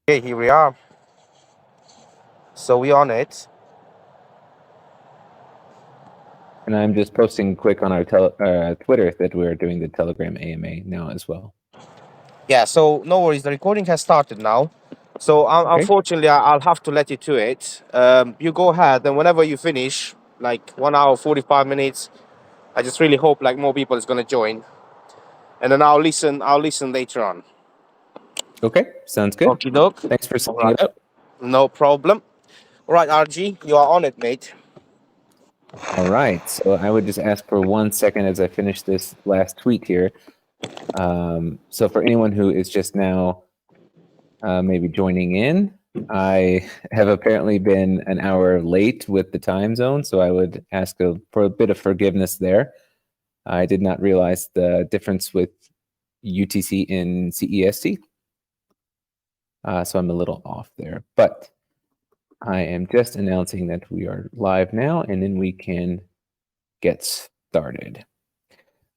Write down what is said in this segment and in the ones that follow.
Okay, here we are. So we on it. And I'm just posting quick on our Twitter that we're doing the Telegram AMA now as well. Yeah. So no worries. The recording has started now. So Okay. unfortunately, I'll have to let you to it. You go ahead, and whenever you finish, like 1 hour 45 minutes, I just really hope like more people is gonna join, and then I'll listen. I'll listen later on. Okay. Sounds good. Okay, doc. Thanks for All setting right. it up. No problem. All right, RG, you are on it, mate. All right. So I would just ask for 1 second as I finish this last tweet here. So for anyone who is just now maybe joining in, I have apparently been an hour late with the time zone, so I would ask for a bit of forgiveness there. I did not realize the difference with UTC and CEST, so I'm a little off there. But I am just announcing that we are live now, and then we can get started.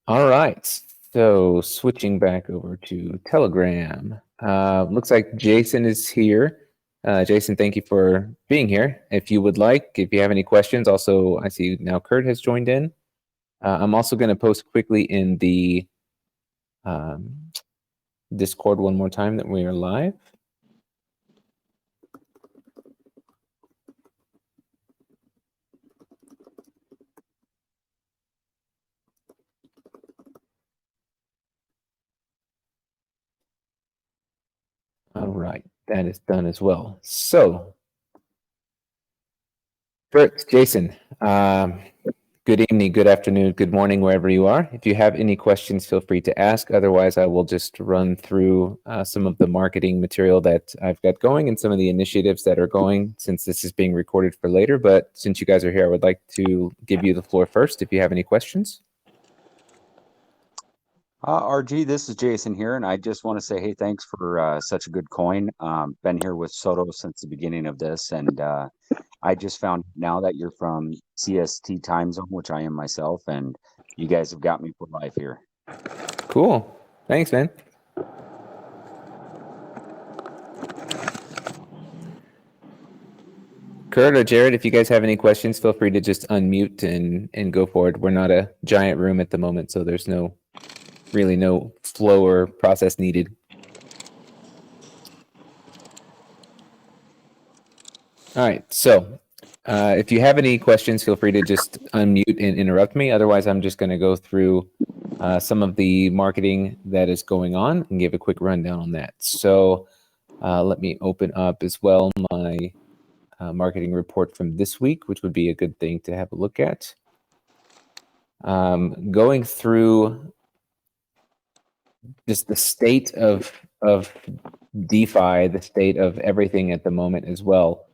All right. So switching back over to Telegram. Looks like Jason is here. Jason, thank you for being here. If you would like, if you have any questions, also I see now Kurt has joined in. I'm also going to post quickly in the Discord one more time that we are live. All right, that is done as well. So, first, Jason, good evening, good afternoon, good morning, wherever you are. If you have any questions, feel free to ask. Otherwise, I will just run through some of the marketing material that I've got going and some of the initiatives that are going since this is being recorded for later. But since you guys are here, I would like to give you the floor first if you have any questions. RG, this is Jason here, and I just want to say, hey, thanks for such a good coin. Been here with Soto since the beginning of this, and I just found now that you're from CST time zone, which I am myself, and you guys have got me for life here. Cool. Thanks, man. Kurt or Jared, if you guys have any questions, feel free to just unmute and go forward. We're not a giant room at the moment, so there's really no flow or process needed. All right, so if you have any questions, feel free to just unmute and interrupt me. Otherwise, I'm just going to go through some of the marketing that is going on and give a quick rundown on that. So let me open up as well my marketing report from this week, which would be a good thing to have a look at. Going through just the state of DeFi, the state of everything at the moment as well.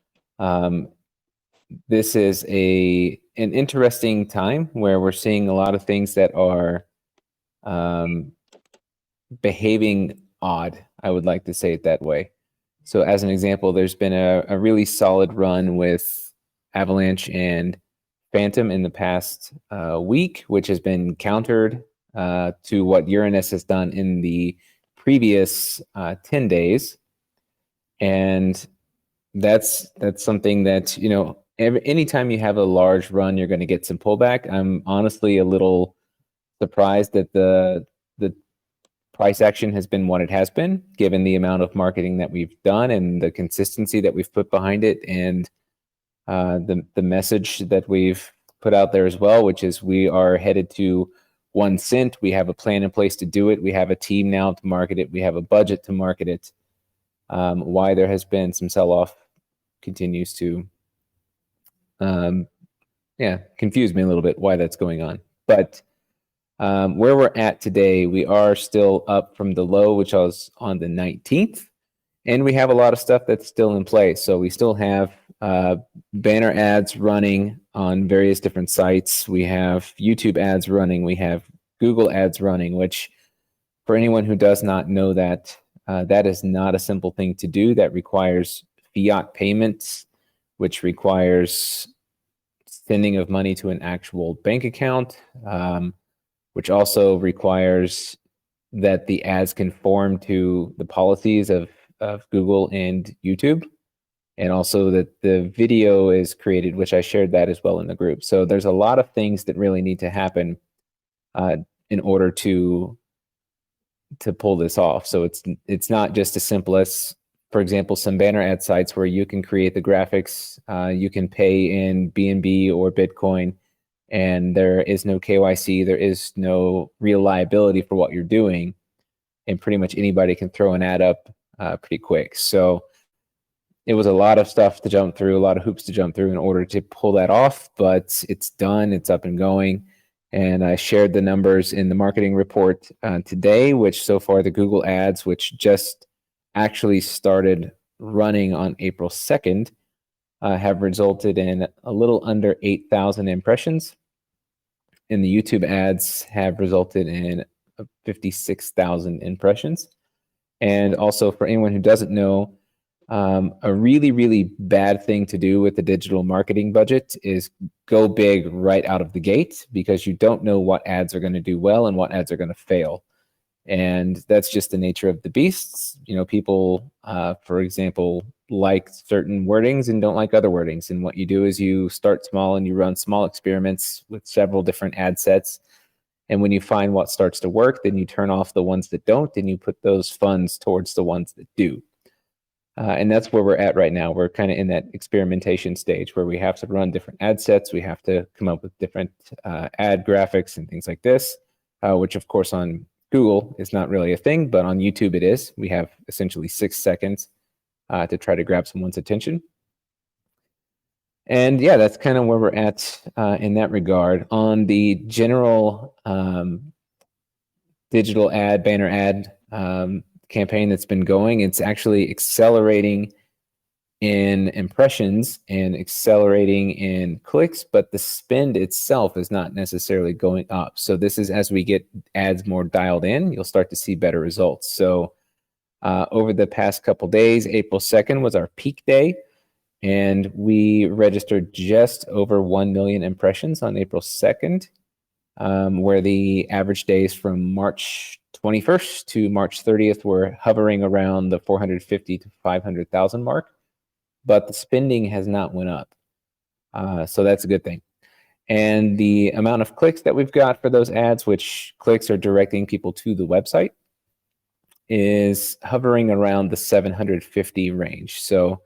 This is an interesting time where we're seeing a lot of things that are behaving odd. I would like to say it that way. So as an example, there's been a really solid run with Avalanche and Phantom in the past week, which has been countered to what Uranus has done in the previous 10 days. And that's something that, you know, anytime you have a large run, you're going to get some pullback. I'm honestly a little surprised that the price action has been what it has been, given the amount of marketing that we've done and the consistency that we've put behind it, and the message that we've put out there as well, which is we are headed to 1 cent. We have a plan in place to do it. We have a team now to market it. We have a budget to market it. Why there has been some sell-off continues to confuse me a little bit why that's going on. But where we're at today, we are still up from the low, which was on the 19th. And we have a lot of stuff that's still in place. So we still have banner ads running on various different sites. We have YouTube ads running. We have Google ads running, which for anyone who does not know that, that is not a simple thing to do. That requires fiat payments, which requires sending of money to an actual bank account, which also requires that the ads conform to the policies of of Google and YouTube, and also that the video is created, which I shared that as well in the group. So there's a lot of things that really need to happen in order to pull this off. So it's not just as simple as, for example, some banner ad sites where you can create the graphics, you can pay in BNB or Bitcoin, and there is no KYC, there is no real liability for what you're doing, and pretty much anybody can throw an ad up pretty quick. So it was a lot of stuff to jump through, a lot of hoops to jump through in order to pull that off, but it's done, it's up and going. And I shared the numbers in the marketing report today, which so far the Google ads, which just actually started running on April 2nd, have resulted in a little under 8,000 impressions. And the YouTube ads have resulted in 56,000 impressions. And also, for anyone who doesn't know, a really, really bad thing to do with the digital marketing budget is go big right out of the gate, because you don't know what ads are going to do well and what ads are going to fail. And that's just the nature of the beasts. You know, people, for example, like certain wordings and don't like other wordings. And what you do is you start small and you run small experiments with several different ad sets. And when you find what starts to work, then you turn off the ones that don't, and you put those funds towards the ones that do. And that's where we're at right now. We're kind of in that experimentation stage where we have to run different ad sets. We have to come up with different ad graphics and things like this, which of course on Google is not really a thing, but on YouTube it is. We have essentially 6 seconds to try to grab someone's attention. And yeah, that's kind of where we're at in that regard. On the general digital ad, banner ad campaign that's been going, it's actually accelerating in impressions and accelerating in clicks, but the spend itself is not necessarily going up. So this is as we get ads more dialed in, you'll start to see better results. So over the past couple days, April 2nd was our peak day, and we registered just over 1 million impressions on April 2nd, where the average days from March 21st to March 30th were hovering around the 450 to 500,000 mark, but the spending has not went up. So that's a good thing. And the amount of clicks that we've got for those ads, which clicks are directing people to the website, is hovering around the 750 range. So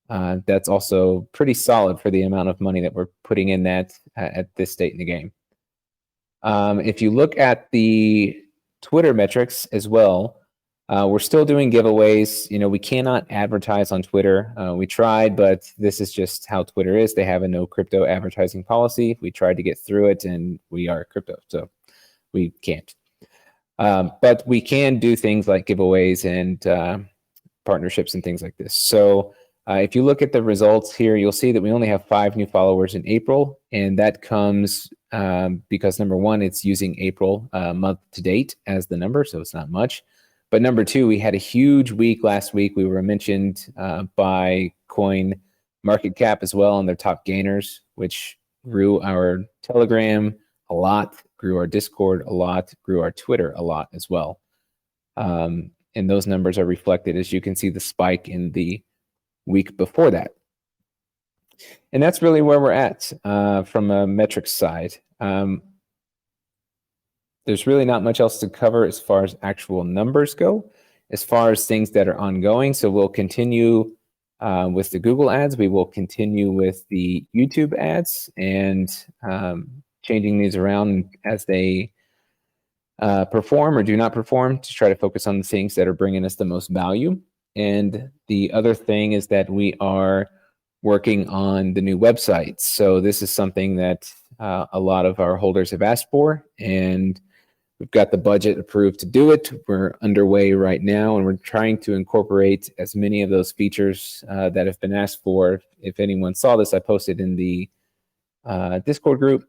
that's also pretty solid for the amount of money that we're putting in that at this state in the game. If you look at the Twitter metrics as well, we're still doing giveaways. You know, we cannot advertise on Twitter. We tried, but this is just how Twitter is. They have a no crypto advertising policy. We tried to get through it, and we are crypto, so we can't. But we can do things like giveaways and partnerships and things like this. So if you look at the results here, you'll see that we only have 5 new followers in April, and that comes because number one, it's using April month to date as the number, so it's not much. But number two, we had a huge week last week. We were mentioned by Coin Market Cap as well on their top gainers, which grew our Telegram a lot, grew our Discord a lot, grew our Twitter a lot as well. And those numbers are reflected, as you can see, the spike in the week before that. And that's really where we're at from a metrics side. There's really not much else to cover as far as actual numbers go, as far as things that are ongoing. So we'll continue with the Google ads. We will continue with the YouTube ads and changing these around as they perform or do not perform to try to focus on the things that are bringing us the most value. And the other thing is that we are working on the new website. So this is something that a lot of our holders have asked for, and we've got the budget approved to do it. We're underway right now, and we're trying to incorporate as many of those features that have been asked for. If anyone saw this, I posted in the Discord group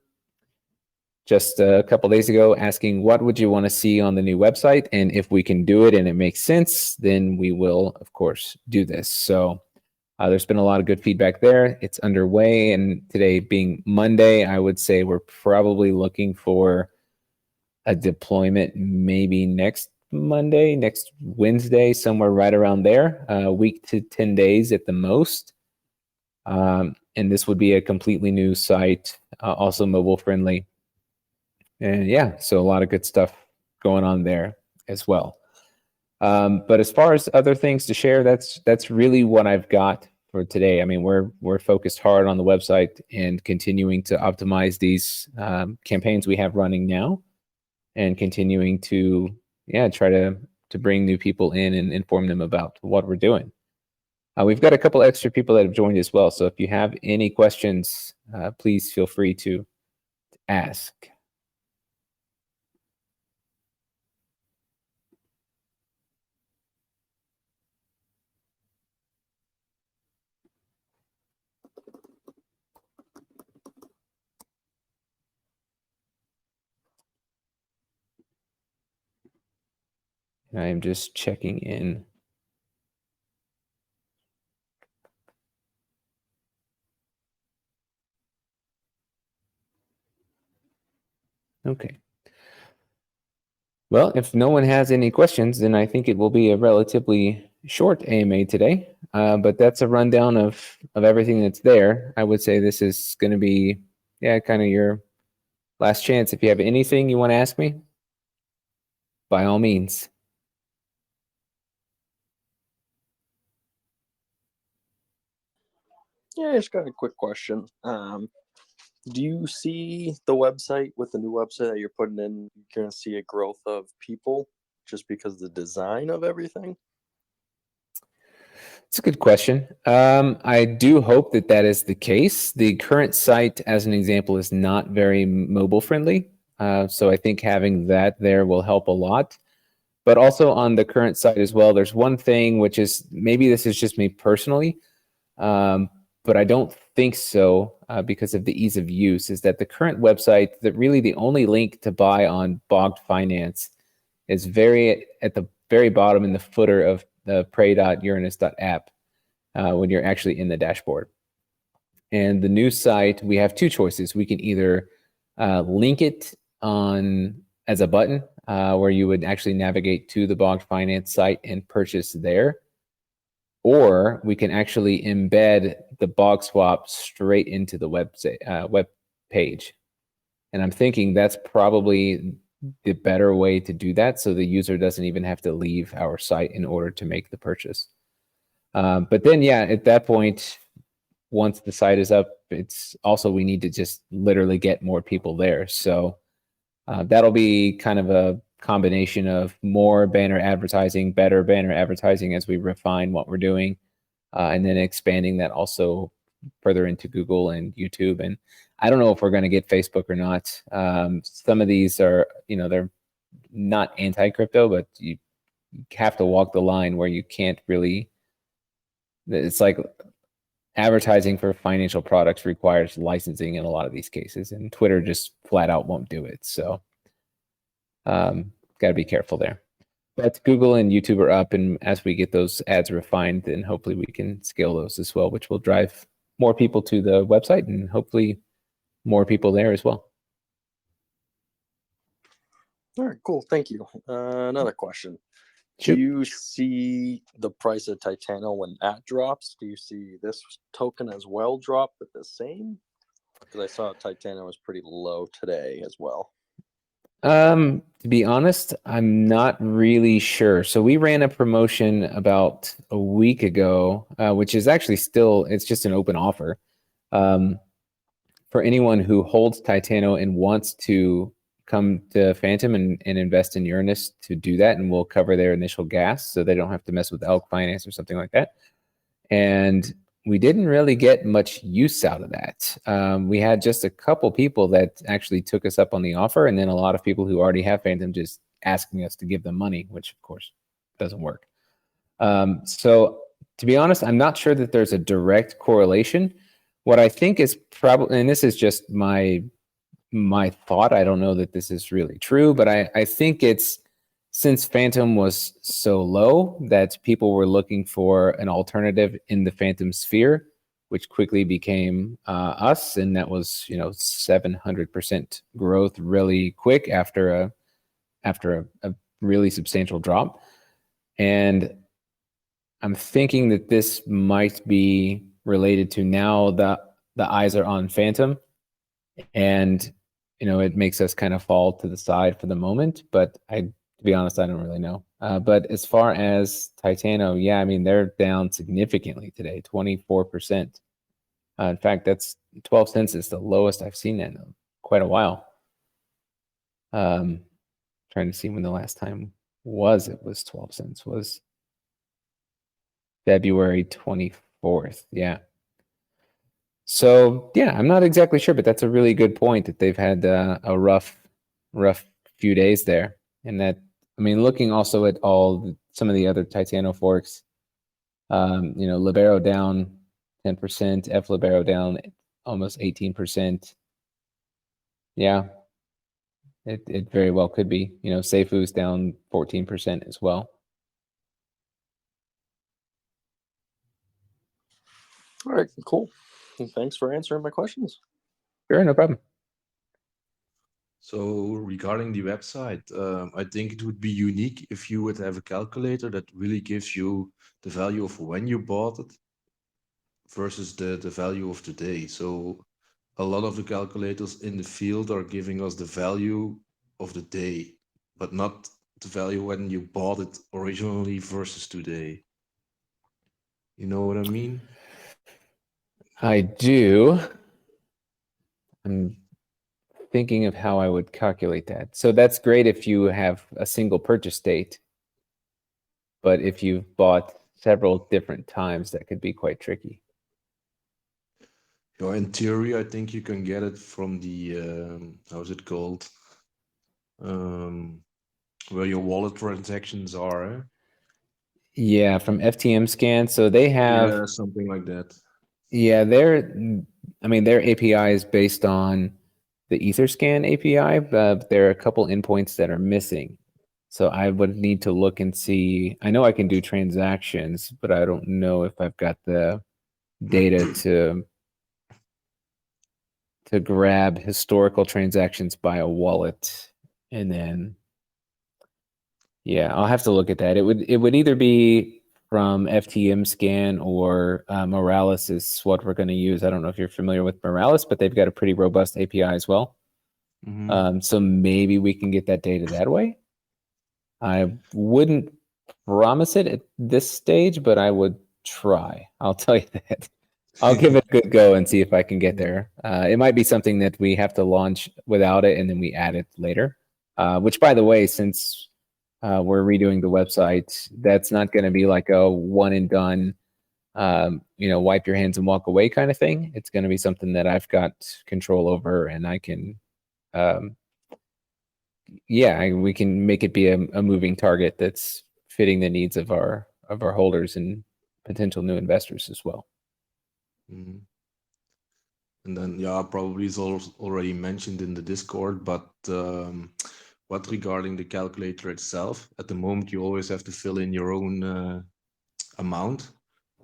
just a couple days ago asking what would you want to see on the new website, and if we can do it and it makes sense, then we will, of course, do this. So there's been a lot of good feedback there. It's underway, and today being Monday, I would say we're probably looking for a deployment maybe next Monday, next Wednesday, somewhere right around there, a week to 10 days at the most. And this would be a completely new site, also mobile friendly. And yeah, so a lot of good stuff going on there as well. But as far as other things to share, that's really what I've got for today. I mean, we're focused hard on the website and continuing to optimize these campaigns we have running now, and continuing to try to bring new people in and inform them about what we're doing. We've got a couple extra people that have joined as well. So if you have any questions, please feel free to ask. I am just checking in. Okay. Well, if no one has any questions, then I think it will be a relatively short AMA today. But that's a rundown of everything that's there. I would say this is going to be, kind of your last chance. If you have anything you want to ask me, by all means. Yeah, I just got a quick question. Do you see the website with the new website that you're putting in, you're going to see a growth of people just because of the design of everything? It's a good question. I do hope that that is the case. The current site, as an example, is not very mobile friendly. So I think having that there will help a lot. But also on the current site as well, there's one thing, which is, maybe this is just me personally, but I don't think so because of the ease of use, is that the current website, that really the only link to buy on Bogged Finance is at the very bottom in the footer of the pray.uranus.app when you're actually in the dashboard. And the new site, we have two choices. We can either link it on as a button where you would actually navigate to the Bogged Finance site and purchase there, or we can actually embed the bog swap straight into the web page. And I'm thinking that's probably the better way to do that, so the user doesn't even have to leave our site in order to make the purchase. But then, at that point, once the site is up, it's also, we need to just literally get more people there. So that'll be kind of a combination of more banner advertising, better banner advertising as we refine what we're doing, and then expanding that also further into Google and YouTube. And I don't know if we're going to get Facebook or not. Some of these are, they're not anti-crypto, but you have to walk the line where you can't really, it's like advertising for financial products requires licensing in a lot of these cases, and Twitter just flat out won't do it. So got to be careful there. But Google and YouTube are up, and as we get those ads refined, then hopefully we can scale those as well, which will drive more people to the website and hopefully more people there as well. All right, cool. Thank you. Another question. Shoot. Do you see the price of Titano when that drops? Do you see this token as well drop at the same? Because I saw Titano was pretty low today as well. To be honest, I'm not really sure. So we ran a promotion about a week ago, which is actually still, it's just an open offer. For anyone who holds Titano and wants to come to Phantom and invest in Uranus, to do that, and we'll cover their initial gas so they don't have to mess with Elk Finance or something like that. And we didn't really get much use out of that. We had just a couple people that actually took us up on the offer, and then a lot of people who already have Phantom just asking us to give them money, which of course doesn't work. So to be honest, I'm not sure that there's a direct correlation. What I think is probably, and this is just my thought, I don't know that this is really true, but I think it's, since Phantom was so low, that people were looking for an alternative in the Phantom sphere, which quickly became us, and that was 700% growth really quick after a really substantial drop. And I'm thinking that this might be related to now the eyes are on Phantom, and it makes us kind of fall to the side for the moment. But to be honest, I don't really know. But as far as Titano, yeah, I mean they're down significantly today, 24%. In fact, that's 12 cents is the lowest I've seen in quite a while. Trying to see when the last time it was 12 cents was February 24th. Yeah. So yeah, I'm not exactly sure, but that's a really good point that they've had a rough few days there. And that, I mean, looking also at some of the other Titano forks, Libero down 10%, F Libero down almost 18%. Yeah, it very well could be. Seifu's down 14% as well. All right, cool. Well, thanks for answering my questions. Sure, no problem. So regarding the website, I think it would be unique if you would have a calculator that really gives you the value of when you bought it versus the value of today. So a lot of the calculators in the field are giving us the value of the day, but not the value when you bought it originally versus today. You know what I mean? I do. I'm thinking of how I would calculate that. So that's great if you have a single purchase date, but if you've bought several different times, that could be quite tricky. Yeah, in theory, I think you can get it from the how's it called? Where your wallet transactions are. Eh? Yeah, from FTM Scan. So they have something like that. Yeah, their API is based on the Etherscan API, but there are a couple endpoints that are missing. So I would need to look and see. I know I can do transactions, but I don't know if I've got the data to grab historical transactions by a wallet, and then I'll have to look at that. It would either be from FTM Scan or Morales is what we're going to use. I don't know if you're familiar with Morales, but they've got a pretty robust API as well. Mhm. So maybe we can get that data that way. I wouldn't promise it at this stage, but I would try. I'll tell you that. I'll give it a good go and see if I can get there. It might be something that we have to launch without it and then we add it later. Which, by the way, since we're redoing the website, that's not going to be like a one and done, wipe your hands and walk away kind of thing. It's going to be something that I've got control over, and I can, we can make it be a moving target that's fitting the needs of our holders and potential new investors as well. Mhm. And then, probably is already mentioned in the Discord, but what regarding the calculator itself? At the moment, you always have to fill in your own amount,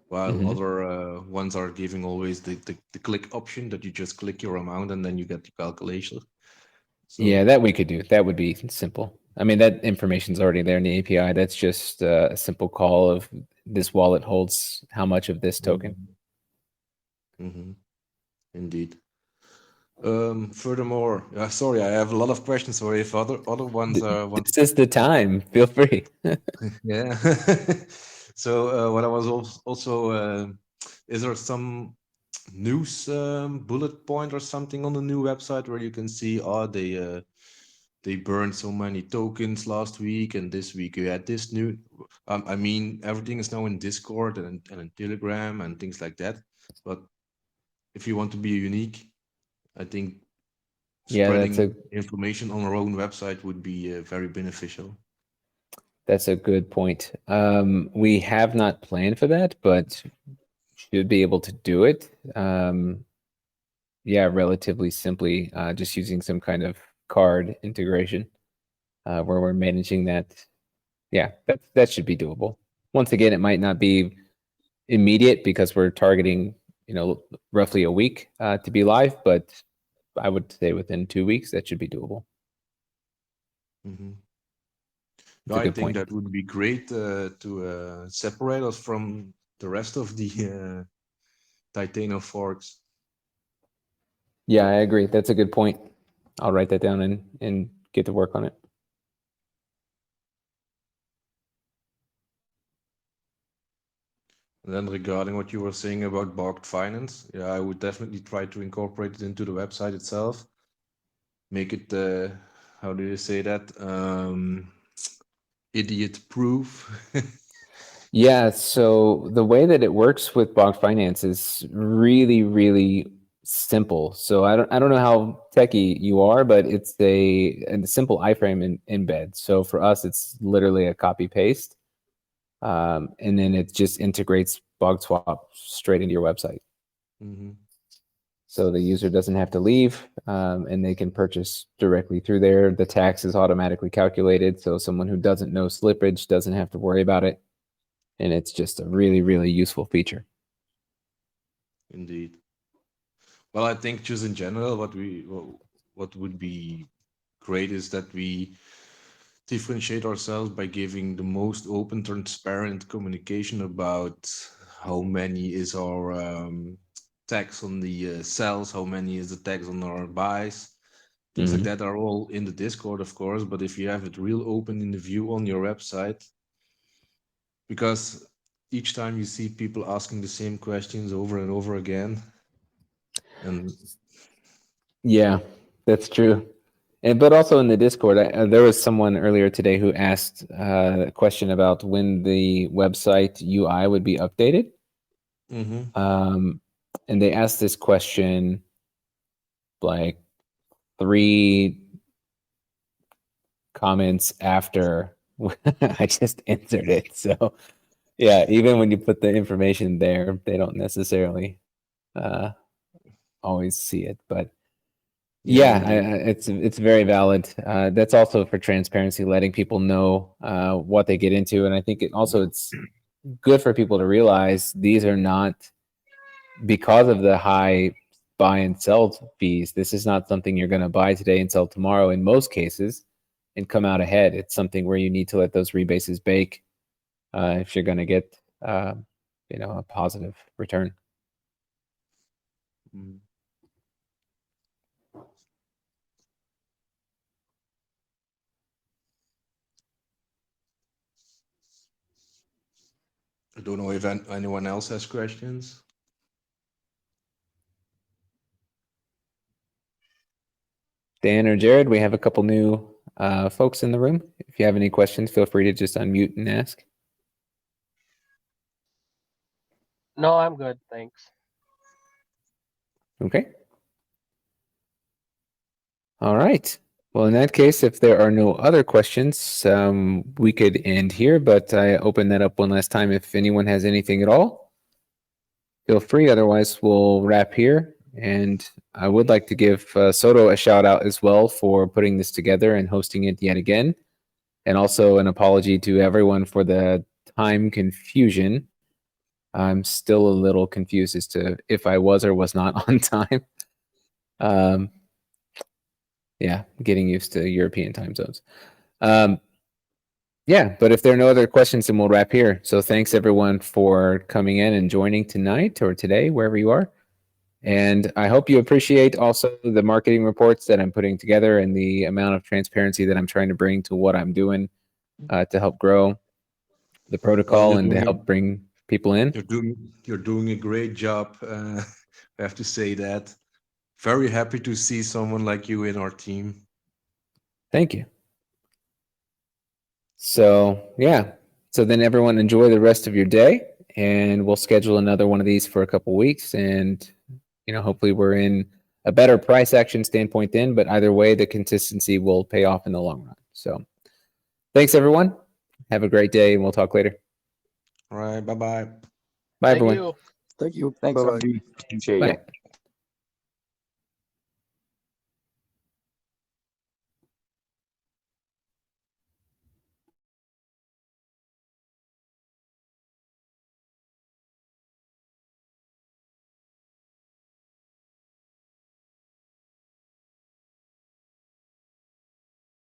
while other ones are giving always the click option that you just click your amount and then you get the calculation. So, Yeah, that we could do. That would be simple. I mean, that information's already there in the API. That's just a simple call of this wallet holds how much of this token. Mhm. Indeed. Furthermore, sorry, I have a lot of questions. So if other ones want, This is the time. Feel free. yeah. So what I was also, is there some news bullet point or something on the new website where you can see, they burned so many tokens last week and this week you had this new. I mean, everything is now in Discord and in Telegram and things like that. But if you want to be unique, I think spreading information on our own website would be very beneficial. That's a good point. We have not planned for that, but should be able to do it. Relatively simply, just using some kind of card integration where we're managing that. Yeah, that should be doable. Once again, it might not be immediate because we're targeting, roughly a week to be live, but I would say within 2 weeks that should be doable. Mm-hmm. It's a I good think point. that would be great to separate us from the rest of the titanium forks. Yeah, I agree. That's a good point. I'll write that down and get to work on it. And then regarding what you were saying about barked finance, yeah, I would definitely try to incorporate it into the website itself. Make it, how do you say that? Idiot proof. Yeah, so the way that it works with Bog Finance is really, really simple. So I don't know how techie you are, but it's a simple iframe embed. So for us, it's literally a copy paste, and then it just integrates Bog Swap straight into your website. Mhm. So the user doesn't have to leave, and they can purchase directly through there. The tax is automatically calculated, so someone who doesn't know slippage doesn't have to worry about it. And it's just a really, really useful feature. Indeed. Well, I think just in general, what would be great is that we differentiate ourselves by giving the most open, transparent communication about how many is our tax on the sells, how many is the tax on our buys. Things like that are all in the Discord, of course, but if you have it real open in the view on your website, because each time you see people asking the same questions over and over again, and Yeah, that's true. And but also in the Discord, there was someone earlier today who asked a question about when the website UI would be updated. And they asked this question like 3 comments after I just answered it. So yeah, even when you put the information there, they don't necessarily always see it. But yeah, it's very valid. That's also for transparency, letting people know what they get into, and I think it's good for people to realize these are not, because of the high buy and sell fees. This is not something you're going to buy today and sell tomorrow in most cases and come out ahead. It's something where you need to let those rebases bake if you're going to get a positive return. I don't know if anyone else has questions. Dan or Jared, we have a couple new folks in the room. If you have any questions, feel free to just unmute and ask. No, I'm good. Thanks. Okay. All right. Well, in that case, if there are no other questions, we could end here, but I open that up one last time. If anyone has anything at all, feel free. Otherwise, we'll wrap here. And I would like to give Soto a shout out as well for putting this together and hosting it yet again. And also an apology to everyone for the time confusion. I'm still a little confused as to if I was or was not on time. Yeah, getting used to European time zones. Yeah, but if there are no other questions, then we'll wrap here. So thanks everyone for coming in and joining tonight or today, wherever you are. And I hope you appreciate also the marketing reports that I'm putting together and the amount of transparency that I'm trying to bring to what I'm doing to help grow the protocol and to help bring people in. You're doing a great job. I have to say that. Very happy to see someone like you in our team. Thank you. So yeah, so then everyone enjoy the rest of your day, and we'll schedule another one of these for a couple weeks, and hopefully we're in a better price action standpoint then. But either way, the consistency will pay off in the long run. So thanks everyone. Have a great day, and we'll talk later. All right. Bye-bye. Bye Thank everyone. you. Thank you. Thanks, Bye-bye. everybody. Appreciate Bye. you.